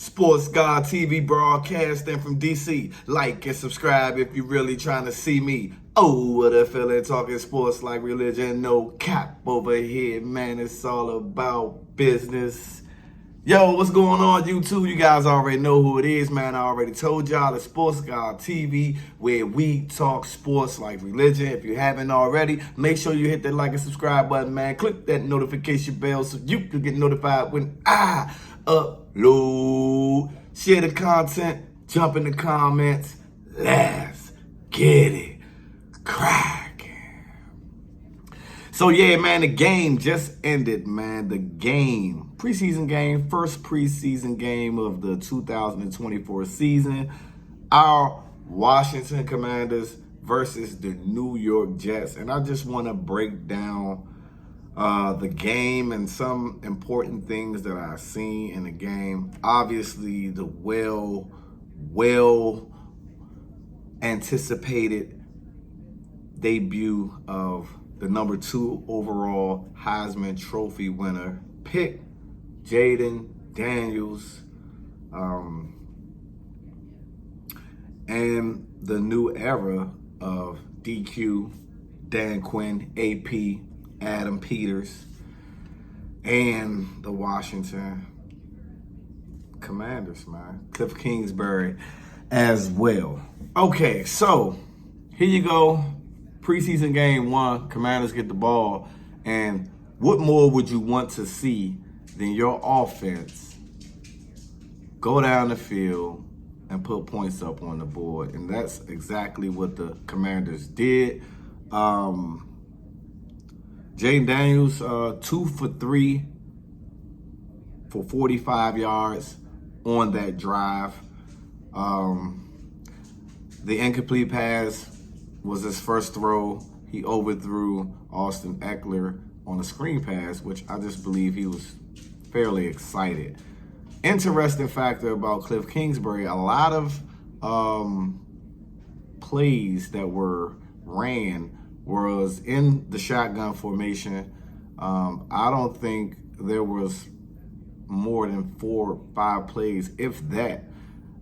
Sports God TV broadcasting from DC. Like and subscribe if you're really trying to see me. Oh, what a feeling talking sports like religion. No cap over here, man. It's all about business. Yo, what's going on, YouTube? You guys already know who it is, man. I already told y'all, the Sports God TV, where we talk sports like religion. If you haven't already, make sure you hit that like and subscribe button, man. Click that notification bell so you can get notified when I upload. Share the content, jump in the comments. Let's get it cracking. So yeah, man, the game just ended, man. The game, preseason game, first preseason game of the 2024 season. Our Washington Commanders versus the New York Jets. And I just want to break down the game and some important things that I've seen in the game. Obviously, the well anticipated debut of the number 2 overall Heisman Trophy winner pick, Jayden Daniels, and the new era of DQ, Dan Quinn, AP, Adam Peters, and the Washington Commanders, man. Cliff Kingsbury as well. Okay, so here you go. Preseason game 1, Commanders get the ball. And what more would you want to see than your offense go down the field and put points up on the board? And that's exactly what the Commanders did. Jayden Daniels, 2 for 3 for 45 yards on that drive. The incomplete pass was his first throw. He overthrew Austin Eckler on a screen pass, which I just believe he was fairly excited. Interesting factor about Cliff Kingsbury, a lot of plays that were ran was in the shotgun formation. I don't think there was more than 4 or 5 plays, if that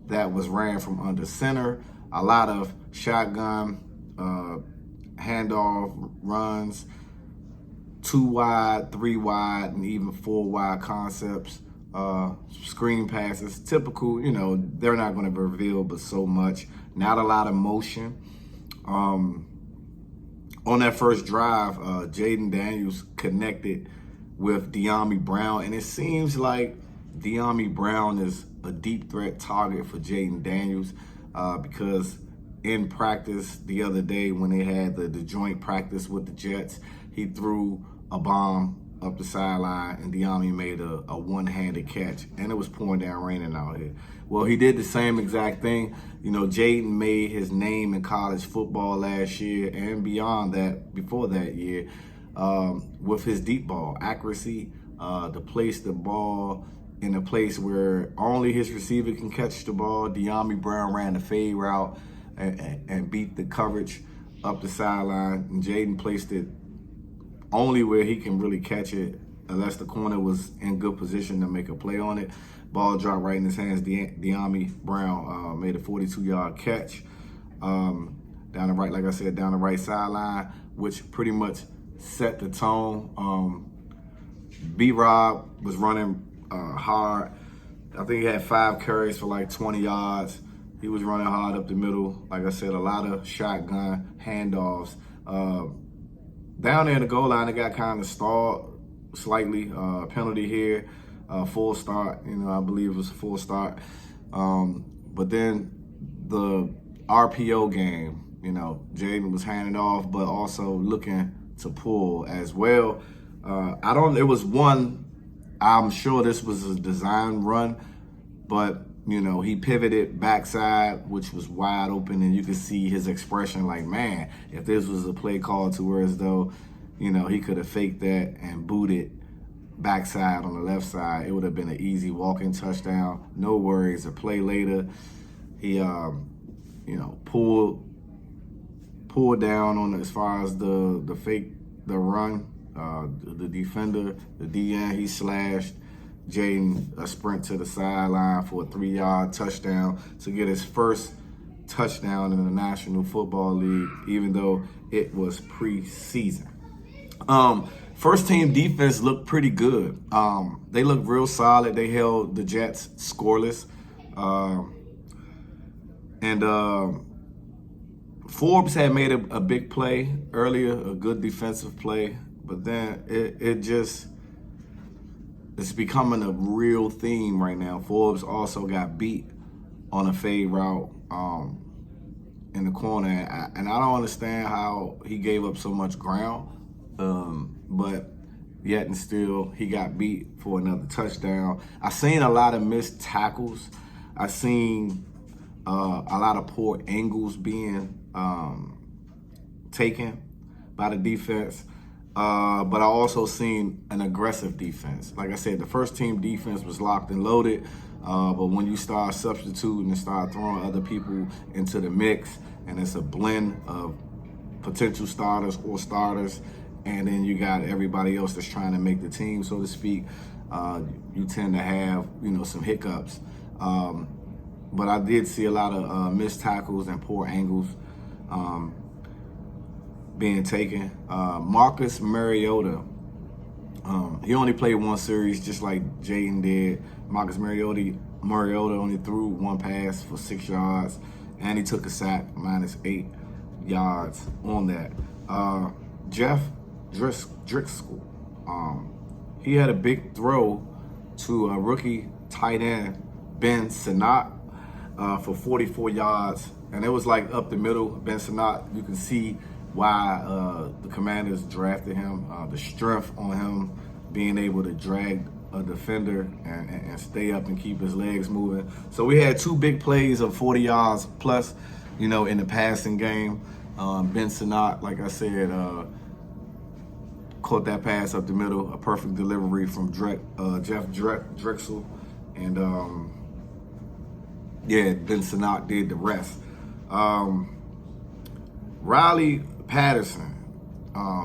was ran from under center. A lot of shotgun handoff runs, 2 wide, 3 wide, and even 4 wide concepts, screen passes. Typical, they're not going to reveal but so much. Not a lot of motion. On that first drive, Jayden Daniels connected with Dyami Brown, and it seems like Dyami Brown is a deep threat target for Jayden Daniels because in practice the other day when they had the joint practice with the Jets, he threw a bomb up the sideline and Dyami made a one-handed catch, and it was pouring down raining out here. Well, he did the same exact thing. Jayden made his name in college football last year and beyond that, before that year, with his deep ball accuracy, to place the ball in a place where only his receiver can catch the ball. Dyami Brown ran the fade route and beat the coverage up the sideline, and Jayden placed it only where he can really catch it, unless the corner was in good position to make a play on it. Ball dropped right in his hands. Dyami Brown made a 42-yard catch down the right, like I said, down the right sideline, which pretty much set the tone. B-Rob was running hard. I think he had 5 carries for like 20 yards. He was running hard up the middle. Like I said, a lot of shotgun handoffs. Down there in the goal line, it got kind of stalled slightly. Penalty here, full start. I believe it was a full start. But then the RPO game, Jayden was handing off, but also looking to pull as well. It was one, I'm sure this was a design run, but he pivoted backside, which was wide open, and you could see his expression like, man, if this was a play call to where as though, he could have faked that and booted backside on the left side, it would have been an easy walk-in touchdown. No worries. A play later, he, pulled down on as far as the run, the defender, the DN, he slashed Jayden a sprint to the sideline for a 3-yard touchdown to get his first touchdown in the National Football League, even though it was preseason. First team defense looked pretty good. They looked real solid. They held the Jets scoreless. And Forbes had made a big play earlier, a good defensive play, but then it's becoming a real theme right now. Forbes also got beat on a fade route in the corner, and I don't understand how he gave up so much ground, but yet and still he got beat for another touchdown. I seen a lot of missed tackles. I seen a lot of poor angles being taken by the defense. But I also seen an aggressive defense. Like I said, the first team defense was locked and loaded. But when you start substituting and start throwing other people into the mix, and it's a blend of potential starters or starters, and then you got everybody else that's trying to make the team, so to speak, you tend to have, some hiccups. But I did see a lot of missed tackles and poor angles being taken. Marcus Mariota, he only played one series just like Jayden did. Marcus Mariota only threw one pass for 6 yards, and he took a sack, -8 yards on that. Jeff Driscoll, he had a big throw to a rookie tight end, Ben Sinnott, for 44 yards, and it was like up the middle. Ben Sinnott, you can see why the Commanders drafted him, the strength on him, being able to drag a defender and stay up and keep his legs moving. So we had 2 big plays of 40 yards plus, in the passing game. Ben Sinnott, like I said, caught that pass up the middle, a perfect delivery from Jeff Drexel, and Ben Sinnott did the rest. Riley Patterson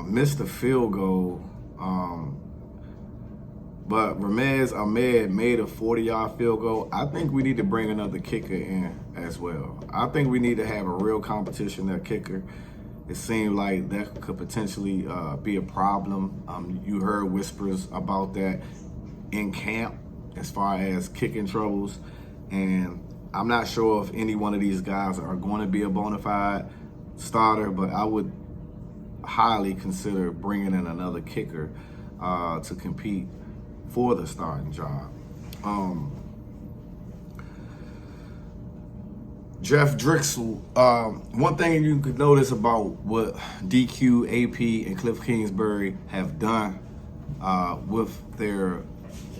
missed a field goal, but Ramez Ahmed made a 40-yard field goal. I think we need to bring another kicker in as well. I think we need to have a real competition at kicker. It seemed like that could potentially be a problem. You heard whispers about that in camp as far as kicking troubles, and I'm not sure if any one of these guys are going to be a bona fide starter, but I would highly consider bringing in another kicker to compete for the starting job. Jeff Drexel, one thing you could notice about what DQ, AP, and Cliff Kingsbury have done with their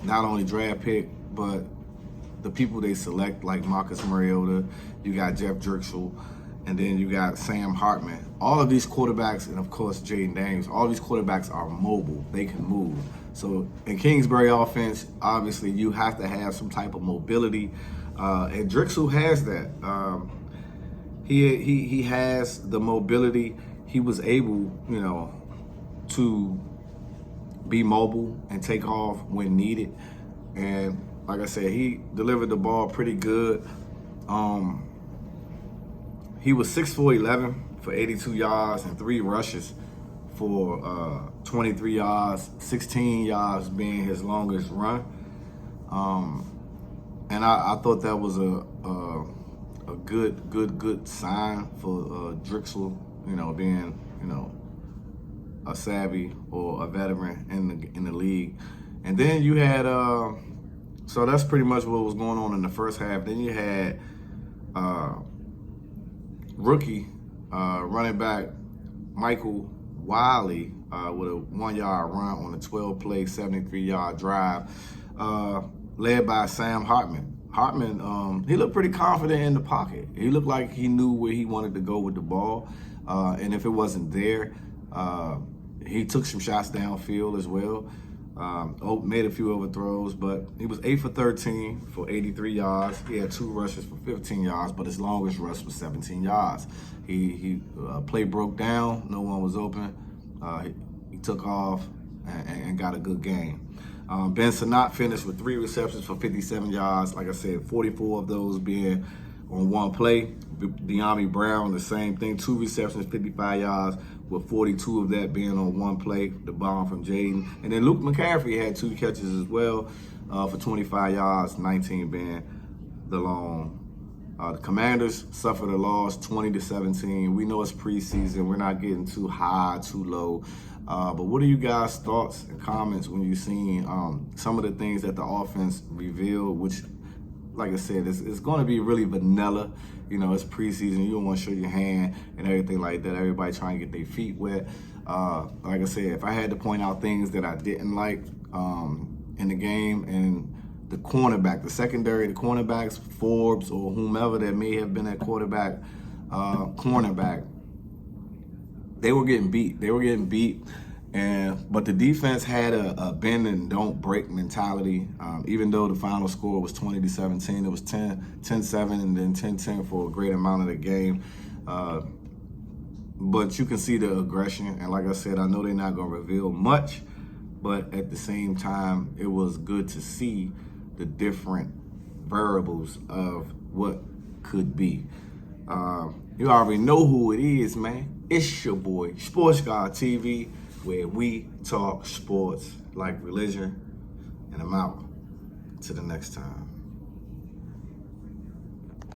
not only draft pick, but the people they select, like Marcus Mariota, you got Jeff Drexel, and then you got Sam Hartman. All of these quarterbacks, and of course Jayden Daniels, all these quarterbacks are mobile. They can move. So in Kingsbury offense, obviously you have to have some type of mobility, and Drexel has that. He has the mobility. He was able, to be mobile and take off when needed. And like I said, he delivered the ball pretty good. He was 6'4", for 82 yards and 3 rushes for 23 yards, 16 yards being his longest run. And I thought that was a good sign for Drexel, being, a savvy or a veteran in the league. And then you had, so that's pretty much what was going on in the first half. Then you had rookie running back Michael Wiley with a 1-yard run on a 12-play, 73-yard drive, led by Sam Hartman. Hartman, he looked pretty confident in the pocket. He looked like he knew where he wanted to go with the ball. And if it wasn't there, he took some shots downfield as well. Made a few overthrows, but he was 8 for 13 for 83 yards. He had 2 rushes for 15 yards, but his longest rush was 17 yards. He play broke down. No one was open. He took off and got a good game. Ben Sinnott finished with 3 receptions for 57 yards. Like I said, 44 of those being on one play. Dyami Brown, the same thing, 2 receptions, 55 yards, with 42 of that being on one play, the bomb from Jayden. And then Luke McCaffrey had 2 catches as well for 25 yards, 19 being the long. The Commanders suffered a loss, 20-17. We know it's preseason. We're not getting too high, too low. But what are you guys' thoughts and comments when you've seen some of the things that the offense revealed, which, like I said, it's going to be really vanilla. You know, it's preseason. You don't want to show your hand and everything like that. Everybody trying to get their feet wet. Like I said, if I had to point out things that I didn't like in the game, and the cornerback, the secondary, the cornerbacks, Forbes or whomever that may have been at cornerback, they were getting beat. But the defense had a bend and don't break mentality. Even though the final score was 20-17, it was 10-7 and then 10-10 for a great amount of the game. But you can see the aggression. And like I said, I know they're not going to reveal much, but at the same time, it was good to see the different variables of what could be. You already know who it is, man. It's your boy, Sports God TV, where we talk sports like religion. And I'm out. Till the next time.